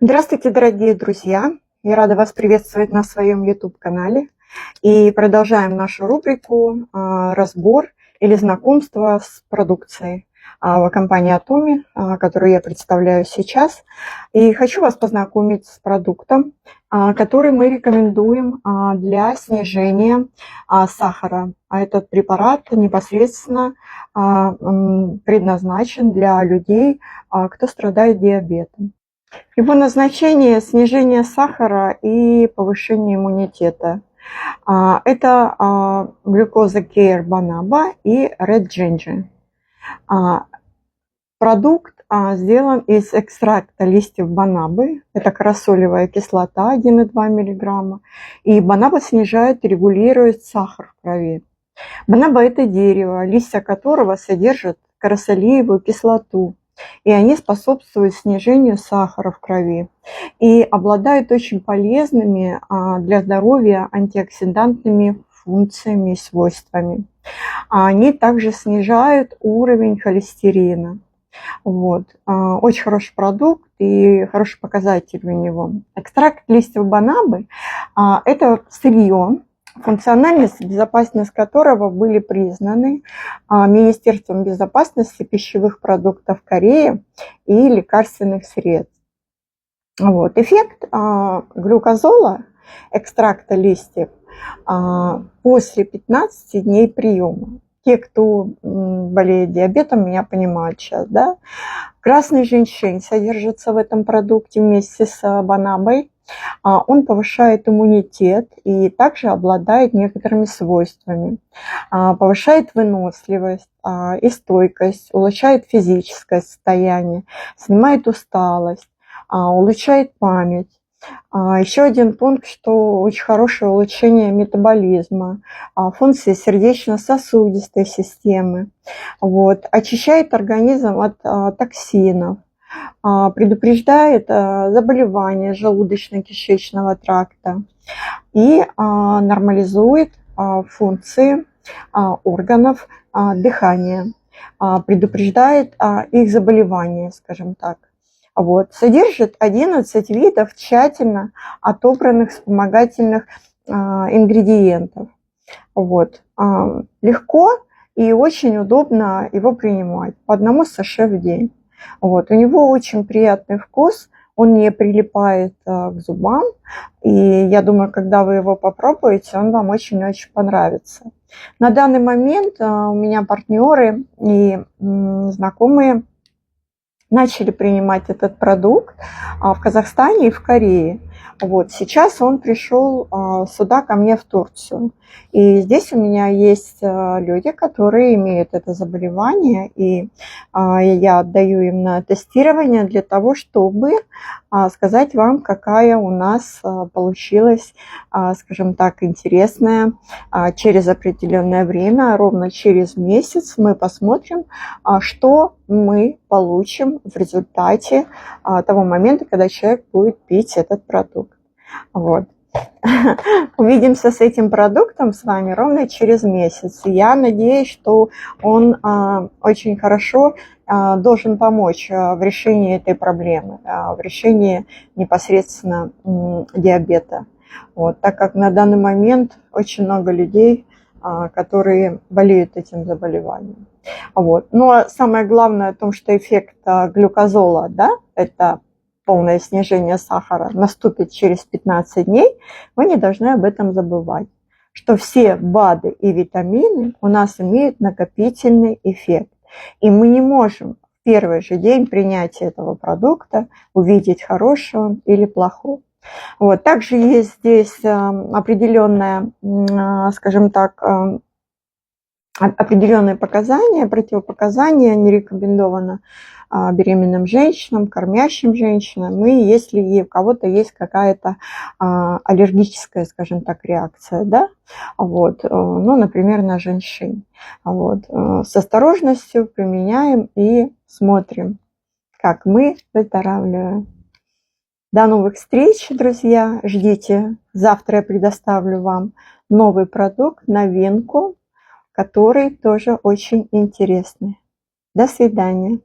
Здравствуйте, дорогие друзья! Я рада вас приветствовать на своем YouTube-канале. И продолжаем нашу рубрику «Разбор или знакомство с продукцией» компании Atomy, которую я представляю сейчас. И хочу вас познакомить с продуктом, который мы рекомендуем для снижения сахара. Этот препарат непосредственно предназначен для людей, кто страдает диабетом. Его назначение – снижение сахара и повышение иммунитета. Это глюкоза Care Banaba и Red Ginger. Продукт сделан из экстракта листьев банабы. Это красолевая кислота 1,2 мг. И банаба снижает и регулирует сахар в крови. Банаба – это дерево, листья которого содержат красолиевую кислоту. И они способствуют снижению сахара в крови и обладают очень полезными для здоровья антиоксидантными функциями и свойствами. Они также снижают уровень холестерина. Очень хороший продукт и хороший показатель у него. Экстракт листьев банабы – это сырье, функциональность и безопасность которого были признаны Министерством безопасности пищевых продуктов Кореи и лекарственных средств. Эффект глюкозола, экстракта листьев, после 15 дней приема. Те, кто болеет диабетом, меня понимают сейчас, да? Красный женьшень содержится в этом продукте вместе с банабой. Он повышает иммунитет и также обладает некоторыми свойствами. Повышает выносливость и стойкость, улучшает физическое состояние, снимает усталость, улучшает память. Еще один пункт, что очень хорошее улучшение метаболизма, функции сердечно-сосудистой системы, очищает организм от токсинов, предупреждает заболевания желудочно-кишечного тракта и нормализует функции органов дыхания, предупреждает их заболевания, скажем так. Содержит 11 видов тщательно отобранных вспомогательных ингредиентов. Легко и очень удобно его принимать по одному саше в день. У него очень приятный вкус, он не прилипает к зубам, и я думаю, когда вы его попробуете, он вам очень-очень понравится. На данный момент у меня партнеры и знакомые начали принимать этот продукт в Казахстане и в Корее. Сейчас он пришел сюда ко мне в Турцию. И здесь у меня есть люди, которые имеют это заболевание, и я отдаю им на тестирование для того, чтобы сказать вам, какая у нас получилась, скажем так, интересная через определенное время, ровно через месяц мы посмотрим, что мы получим в результате того момента, когда человек будет пить этот продукт. Увидимся с этим продуктом с вами ровно через месяц. Я надеюсь, что он очень хорошо должен помочь в решении этой проблемы, в решении непосредственно диабета. Так как на данный момент очень много людей, которые болеют этим заболеванием. Но самое главное в том, что эффект глюкозола, да, это полное снижение сахара, наступит через 15 дней, вы не должны об этом забывать, что все БАДы и витамины у нас имеют накопительный эффект. И мы не можем в первый же день принятия этого продукта увидеть, хороший он или плохой. Также есть здесь определенная, скажем так, определенные показания, противопоказания, не рекомендовано беременным женщинам, кормящим женщинам, и если у кого-то есть какая-то аллергическая, скажем так, реакция, да, например, на женщин. С осторожностью применяем и смотрим, как мы выздоравливаем. До новых встреч, друзья, ждите. Завтра я предоставлю вам новый продукт, новинку, который тоже очень интересный. До свидания.